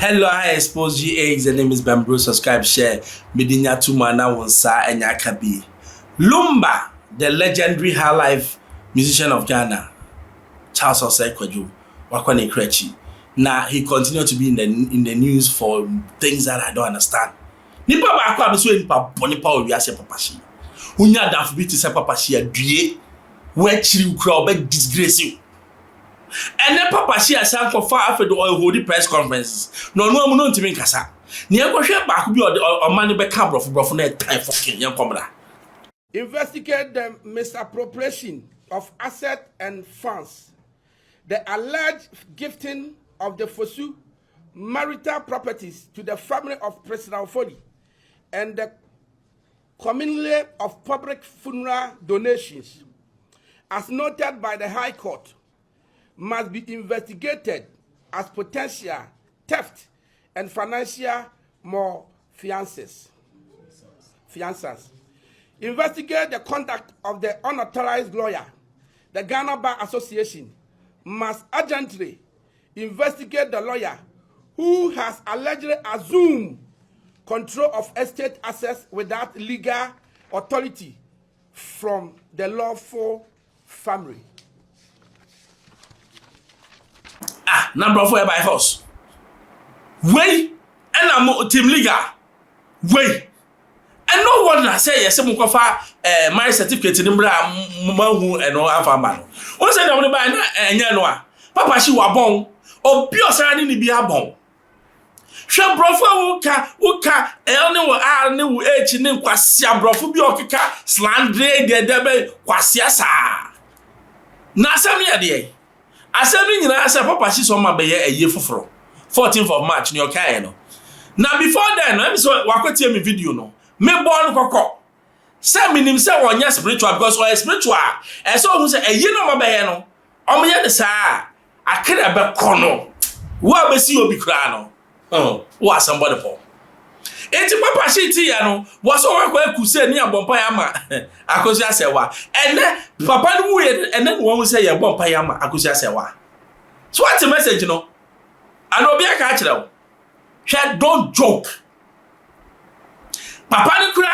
Hello, I Xposed GA. The name is Bamboo. Subscribe, share. Medinya Tumana Wonsa and Yakabi. Lumba, the legendary high life musician of Ghana, Charles Osei Kwaju, Wakwane Krechi. Now he continued to be in the news for things that I don't understand. Nipa ba akwa beso nipa boni pa owi ase papashi. Unya daf bi ti se papashi adue. We chiri ukra obe disgrace you. And then papashi asan ko fa afedo o hold press conferences. No amu no ntimi nkasa. Ne ekwohwe ba ko bi o mani be ka brofo na time fucking yan komra. Investigate the misappropriation of assets and funds, the alleged gifting of the Fosu marital properties to the family of President Ofori, and the community of public funeral donations, as noted by the High Court, must be investigated as potential theft and financial malfeasance. Investigate the conduct of the unauthorized lawyer. The Ghana Bar Association must urgently investigate the lawyer who has allegedly assumed control of estate assets without legal authority from the lawful family. Number 4 by force. Wait, and I'm team legal. Wait. And no one has said yes, some my certificate in Mbra Mahu and no Afamano. Once I don't buy and Yanoa. Papa, she was born, or pure signing to be a bomb. Shall Brofo Uka, Elno, Arno, H, and Quasia Brofu Bioka, Slandre, the Debe, Quasiasa. Nasamia day. I said, I said, Papa, she's on my bay a year for 14th of March, near Kayano. Now, before then, I'm so what tell me video no. Me born koko. Say me nim say one spiritual because we spiritual. And so who say e no mabe no. O me ye de sa. Akere be kono. Wo be si obi kra no. Oh, wo somebody for. Enti papa shiti ya no. Wo so wa kwa kuse ni abompa ya ma. Akosi asewa. Ene papa no we ene wo say ye bompa ya ma akosi asewa. So what the message no? And obi aka kire wo. Hwe don't joke. Papa ni kura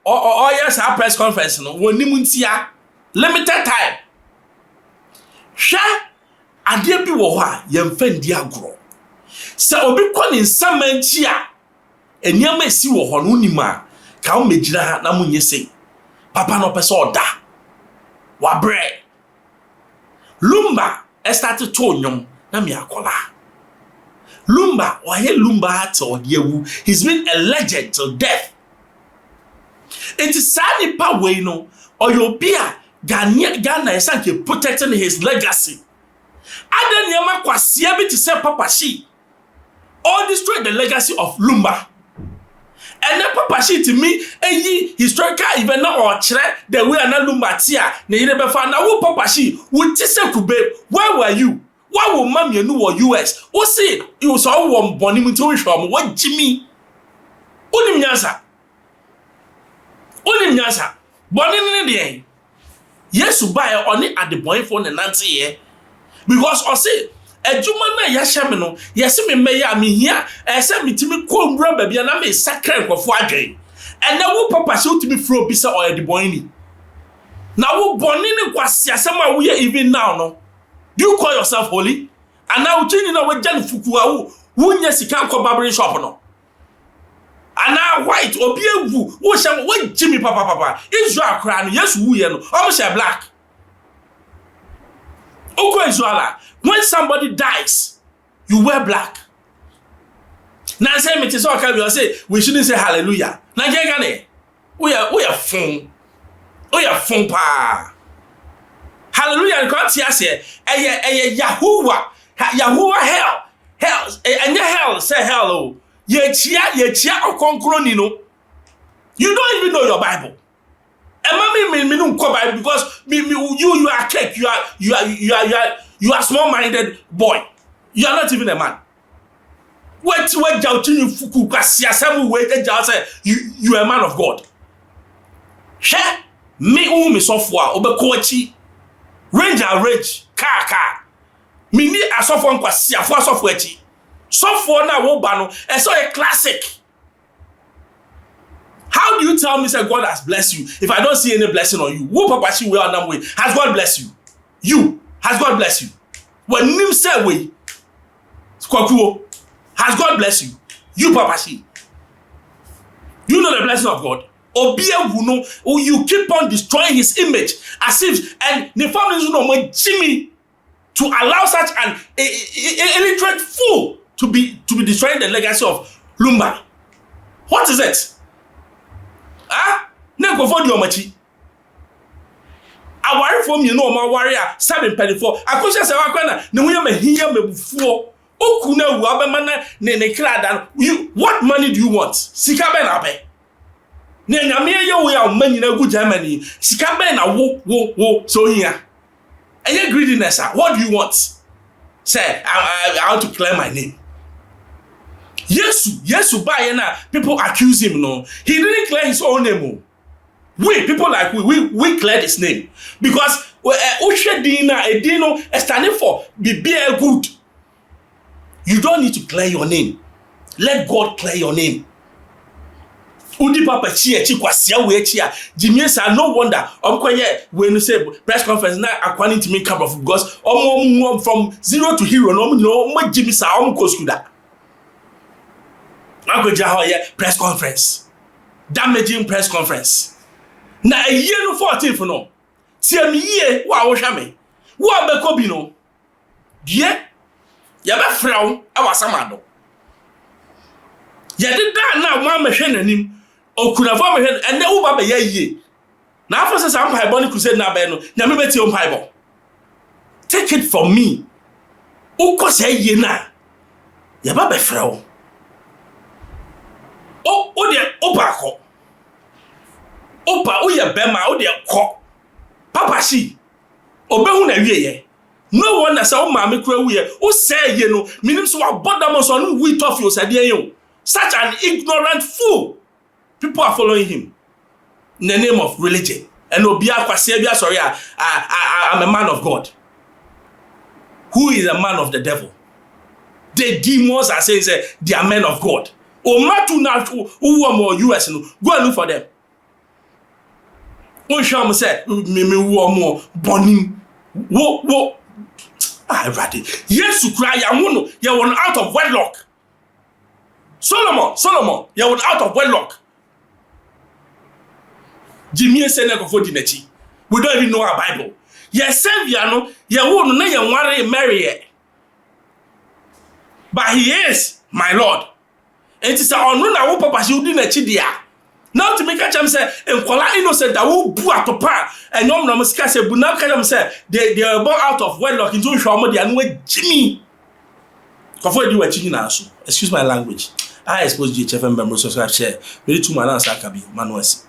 or yes our press conference no woni muntia limited time. Hwa ade bi wo ho a yemfa ndi agro. Se obi ko ni nsamanchi a eniam esi wo ho no nima ka o megira ha na munye sei. Papa no pese oda. Wa bre. Lumba started to nyom na me akola. Lumba or he Lumba to yewu. He's been a legend till death. It is sad pa way no or your beer Ghana is protecting his legacy. Adan yama kwasia bi to say Papa Shi or destroy the legacy of Lumba. And then Papa Shi to me historical even now or chere the way na Lumba tia na yire be fa na wo Papa Shi wo ti se kube where were you? Why will mommy no US? O say you saw one boni mu to hwe what Jimmy onim nyansa Only nyasa boni ni de yesu buy oni at the point for the nanti here because o say adwuma na ya hye me no yesi me meya me hia say metimi ko mbura ba bia na me sakra nkofo adwen and na wo papa say utimi fro bi say o the boy ni na wo boni ni kwase asem a wo even now no do you call yourself holy and now chini na we jan fuku a wo nya sika ko barbering shop no. And now white or be a woo, what shall wait Jimmy Papa Israel crown, yes, woo, almost a black. Okay, Israel, when somebody dies, you wear black. Now say me to so can say we shouldn't say hallelujah. Now we are phone. We are phone pa. Hallelujah, and can't say Yahuwah hell, and hell say hello. Ye chia okonkro ni no. You don't even know your Bible. And mommy me no ko Bible because you are cake, you are small-minded boy. You are not even a man. What jauchini fuku kwasia samu we say you are a man of God. She me me sofwa obeko achi. Range car. Me ni asofo kwasia fo asofo achi. So for now, wo ba no, and so a classic. How do you tell me say God has blessed you if I don't see any blessing on you? Who papa she way on that way? Has God blessed you? You has God blessed you? When nim say way, kwakuo, has God blessed you? You papa she. You know the blessing of God. Obia wuno, you keep on destroying his image as if and the family no more Jimmy to allow such an illiterate fool to be destroying the legacy of Lumba. What is it? Na go for the omachi. Aware from you know my warrior 7:34. Akosha se wakwana ne hu ya mahia mebufuo. Okuna wu abema na ne krada. You what money do you want? Sika be na be. Ne nyame ye wo ya manyi na gu Germany. Sika be na wo so here. Any greediness, what do you want? Say, I want to clear my name. Yesu by na people accuse him, no. He didn't clear his own name. We, people like we cleared his name. Because Edino is standing for be good. You don't need to clear your name. Let God clear your name. Udi papa chia kwasia we chia Jimmy say no wonder when you say press conference now according to me come of because from zero to hero no Jimmy say ko skuda na go ja press conference damaging press conference na a year no 14th no tie me ye wa wo hwa me wo abeko bi no die ya be frawo awasamado ya de da na mo amehwe nanim okuna for me and the uba be ye na after say some Bible crusade na be no nyame beti o Bible take it from me uko say ye na ya ba be frɛ o de opa ko opa o ye be ma o de ko papa shi obehu na wie ye no one na say o ma me kura wie o say ye no minim so abodam so no we tough you say ye such an ignorant fool. People are following him in the name of religion. And sorry, I'm a man of God. Who is a man of the devil? The demons are saying they are men of God. Who are more US? Go and look for them. One shall say, me more burning. Whoa. I read it. Yes, you cry, you were out of wedlock. Solomon, you were out of wedlock. Jimmy said na go for dinachi. We don't even know our Bible. Yes, Savior no, ye won na ye nware marry. But he is my Lord. And it is onu na wo papa shi udinachi dia. Now to make a chance say enkola innocent that wo bu atopa enyom na musika say bu na ka say they are born out of wedlock into hwamo dia no Jimmy. Kofo di wa chi na so. Excuse my language. I expose you HFM member subscribe share. Very 2 man answer kabi manuasi.